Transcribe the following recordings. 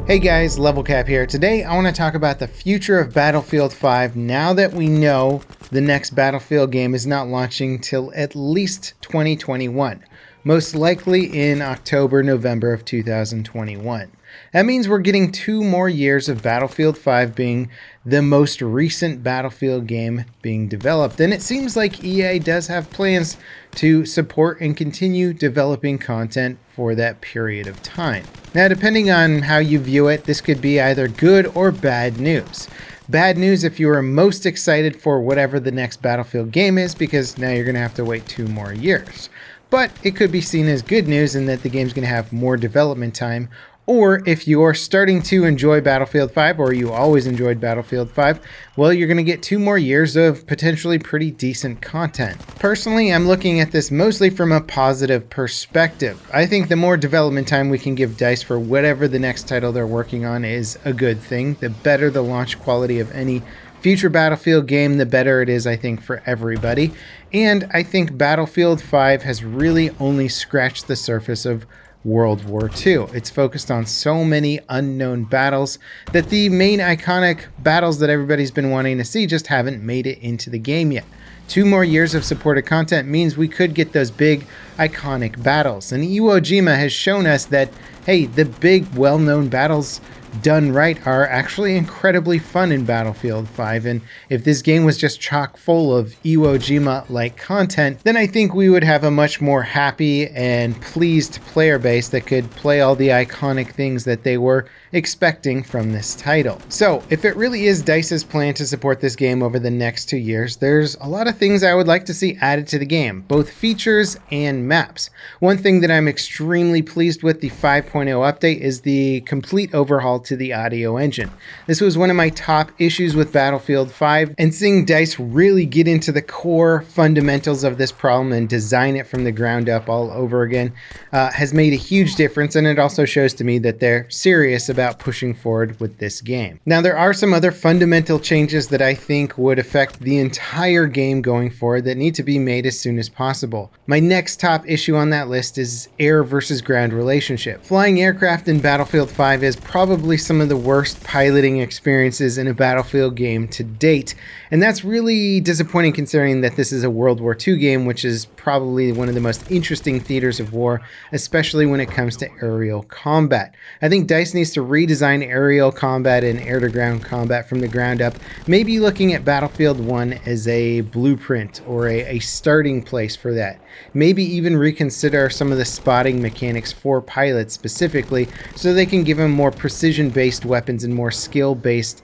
Hey guys, Level Cap here. Today I want to talk about the future of Battlefield 5 now that we know the next Battlefield game is not launching till at least 2021, most likely in October, November of 2021. That means we're getting 2 more years of Battlefield 5 being the most recent Battlefield game being developed, and it seems like EA does have plans to support and continue developing content for that period of time. Now, depending on how you view it, this could be either good or bad news. Bad news if you are most excited for whatever the next Battlefield game is, because now you're going to have to wait 2 more years. But it could be seen as good news in that the game's going to have more development time. Or if you're starting to enjoy Battlefield 5, or you always enjoyed Battlefield 5, well, you're going to get 2 more years of potentially pretty decent content. Personally, I'm looking at this mostly from a positive perspective. I think the more development time we can give DICE for whatever the next title they're working on is a good thing. The better the launch quality of any future Battlefield game, the better it is, I think, for everybody. And I think Battlefield 5 has really only scratched the surface of World War II. It's focused on so many unknown battles that the main iconic battles that everybody's been wanting to see just haven't made it into the game yet. 2 more years of supported content means we could get those big iconic battles. And Iwo Jima has shown us that, hey, the big well-known battles done right are actually incredibly fun in Battlefield 5, and if this game was just chock full of Iwo Jima-like content, then I think we would have a much more happy and pleased player base that could play all the iconic things that they were expecting from this title. So, if it really is DICE's plan to support this game over the next 2 years, there's a lot of things I would like to see added to the game, both features and maps. One thing that I'm extremely pleased with the 5.0 update is the complete overhaul to the audio engine. This was one of my top issues with Battlefield 5, and seeing DICE really get into the core fundamentals of this problem and design it from the ground up all over again has made a huge difference, and it also shows to me that they're serious about pushing forward with this game. Now, there are some other fundamental changes that I think would affect the entire game going forward that need to be made as soon as possible. My next top issue on that list is air versus ground relationship. Flying aircraft in Battlefield 5 is probably some of the worst piloting experiences in a Battlefield game to date, and that's really disappointing considering that this is a World War II game, which is probably one of the most interesting theaters of war, especially when it comes to aerial combat. I think DICE needs to redesign aerial combat and air-to-ground combat from the ground up, maybe looking at Battlefield 1 as a blueprint or a starting place for that. Maybe even reconsider some of the spotting mechanics for pilots specifically so they can give them more precision-based weapons and more skill-based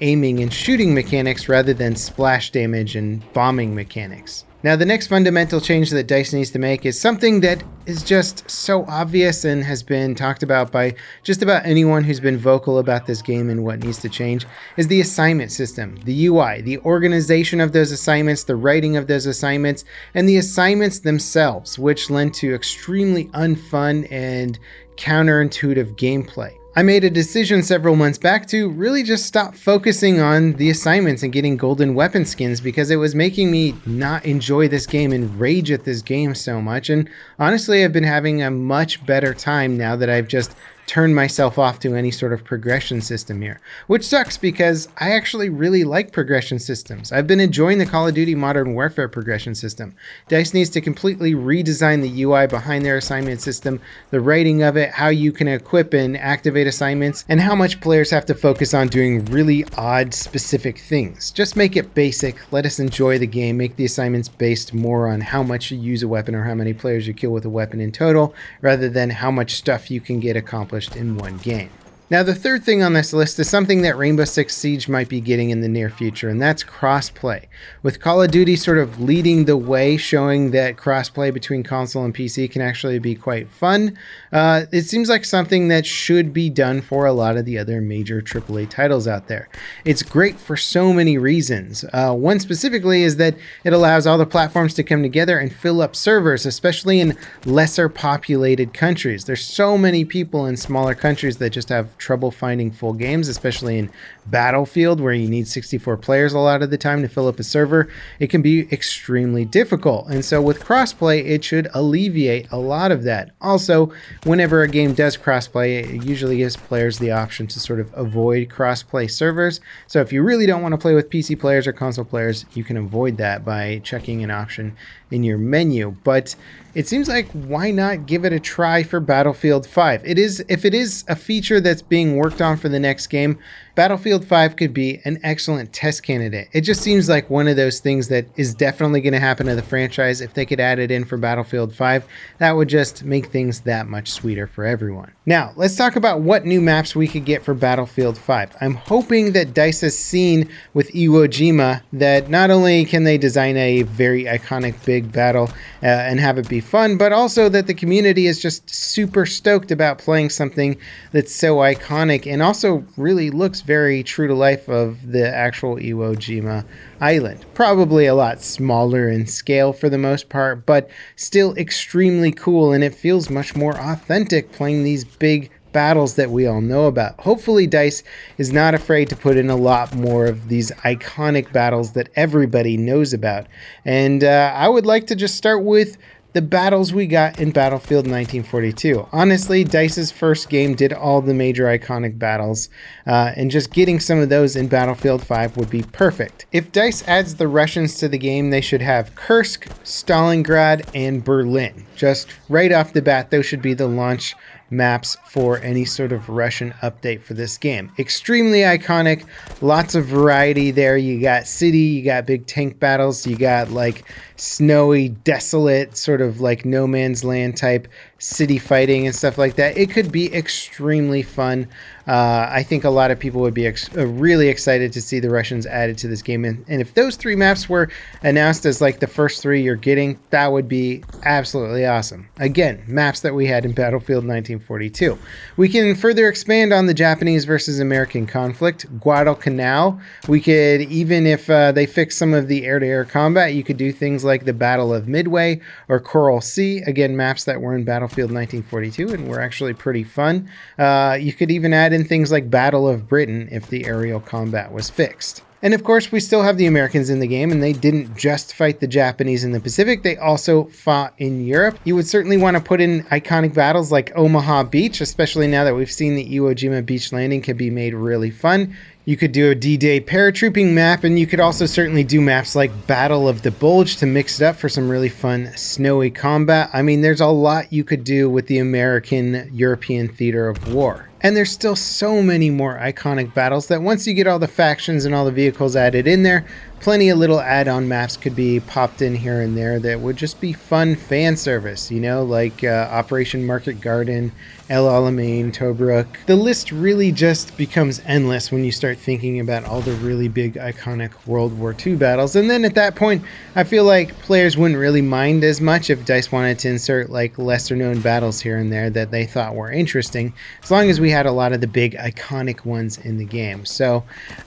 aiming and shooting mechanics rather than splash damage and bombing mechanics. Now, the next fundamental change that DICE needs to make is something that is just so obvious and has been talked about by just about anyone who's been vocal about this game and what needs to change, is the assignment system, the UI, the organization of those assignments, the writing of those assignments, and the assignments themselves, which lend to extremely unfun and counterintuitive gameplay. I made a decision several months back to really just stop focusing on the assignments and getting golden weapon skins because it was making me not enjoy this game and rage at this game so much. And honestly, I've been having a much better time now that I've just turn myself off to any sort of progression system here, which sucks because I actually really like progression systems. I've been enjoying the Call of Duty Modern Warfare progression system. DICE needs to completely redesign the UI behind their assignment system, the writing of it, how you can equip and activate assignments, and how much players have to focus on doing really odd specific things. Just make it basic, let us enjoy the game, make the assignments based more on how much you use a weapon or how many players you kill with a weapon in total, rather than how much stuff you can get accomplished in one game. Now, the third thing on this list is something that Rainbow Six Siege might be getting in the near future, and that's crossplay. With Call of Duty sort of leading the way, showing that crossplay between console and PC can actually be quite fun, it seems like something that should be done for a lot of the other major AAA titles out there. It's great for so many reasons. One specifically is that it allows all the platforms to come together and fill up servers, especially in lesser populated countries. There's so many people in smaller countries that just have trouble finding full games, especially in Battlefield, where you need 64 players a lot of the time to fill up a server. It can be extremely difficult. And so with crossplay, it should alleviate a lot of that. Also, whenever a game does crossplay, it usually gives players the option to sort of avoid crossplay servers. So if you really don't want to play with PC players or console players, you can avoid that by checking an option in your menu. But it seems like, why not give it a try for Battlefield 5? If it is a feature that's being worked on for the next game, Battlefield 5 could be an excellent test candidate. It just seems like one of those things that is definitely going to happen to the franchise. If they could add it in for Battlefield 5, that would just make things that much sweeter for everyone. Now, let's talk about what new maps we could get for Battlefield 5. I'm hoping that DICE has seen with Iwo Jima that not only can they design a very iconic big battle and have it be fun, but also that the community is just super stoked about playing something that's so iconic and also really looks very true to life of the actual Iwo Jima island. Probably a lot smaller in scale for the most part, but still extremely cool, and it feels much more authentic playing these big battles that we all know about. Hopefully DICE is not afraid to put in a lot more of these iconic battles that everybody knows about. And I would like to just start with the battles we got in Battlefield 1942. Honestly, DICE's first game did all the major iconic battles, and just getting some of those in Battlefield 5 would be perfect. If DICE adds the Russians to the game, they should have Kursk, Stalingrad, and Berlin. Just right off the bat, those should be the launch maps for any sort of Russian update for this game. Extremely iconic, lots of variety there. You got city, you got big tank battles, you got like snowy, desolate, sort of like no man's land type city fighting and stuff like that. It could be extremely fun. I think a lot of people would be really excited to see the Russians added to this game. And if those three maps were announced as like the first three you're getting, that would be absolutely awesome. Again, maps that we had in Battlefield 1942. We can further expand on the Japanese versus American conflict. Guadalcanal. We could, even if they fix some of the air-to-air combat, you could do things like the Battle of Midway or Coral Sea. Again, maps that were in Battlefield 1942 and were actually pretty fun. You could even add in things like Battle of Britain if the aerial combat was fixed. And of course, we still have the Americans in the game, and they didn't just fight the Japanese in the Pacific, they also fought in Europe. You would certainly want to put in iconic battles like Omaha Beach, especially now that we've seen the Iwo Jima beach landing can be made really fun. You could do a D-Day paratrooping map, and you could also certainly do maps like Battle of the Bulge to mix it up for some really fun snowy combat. I mean, there's a lot you could do with the American-European theater of war. And there's still so many more iconic battles that once you get all the factions and all the vehicles added in there, plenty of little add-on maps could be popped in here and there that would just be fun fan service, you know, like Operation Market Garden, El Alamein, Tobruk. The list really just becomes endless when you start thinking about all the really big iconic World War II battles. And then at that point, I feel like players wouldn't really mind as much if DICE wanted to insert like lesser known battles here and there that they thought were interesting, as long as we had a lot of the big iconic ones in the game. So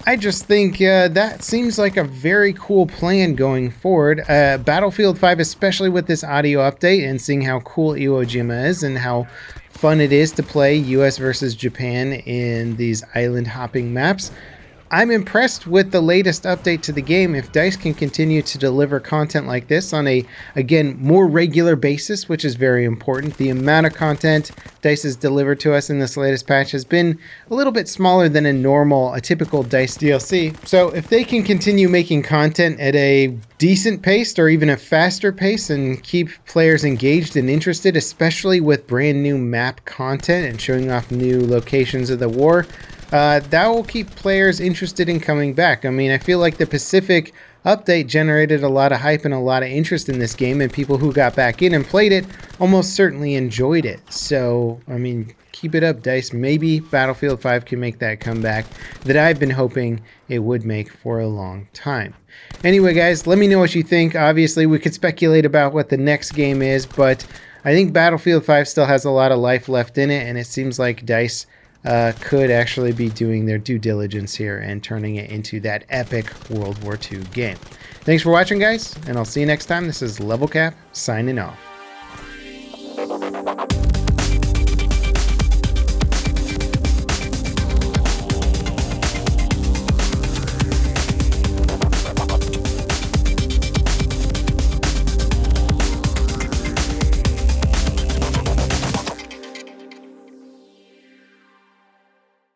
I just think that seems like a very cool plan going forward. Battlefield 5, especially with this audio update and seeing how cool Iwo Jima is and how fun it is to play US versus Japan in these island hopping maps. I'm impressed with the latest update to the game. If DICE can continue to deliver content like this on a, again, more regular basis, which is very important. The amount of content DICE has delivered to us in this latest patch has been a little bit smaller than a typical DICE DLC. So if they can continue making content at a decent pace or even a faster pace and keep players engaged and interested, especially with brand new map content and showing off new locations of the war, that will keep players interested in coming back. I mean, I feel like the Pacific update generated a lot of hype and a lot of interest in this game, and people who got back in and played it almost certainly enjoyed it. So, I mean, keep it up, DICE. Maybe Battlefield 5 can make that comeback that I've been hoping it would make for a long time. Anyway, guys, let me know what you think. Obviously, we could speculate about what the next game is, but I think Battlefield 5 still has a lot of life left in it, and it seems like DICE could actually be doing their due diligence here and turning it into that epic World War II game. Thanks for watching, guys, and I'll see you next time. This is Level Cap signing off.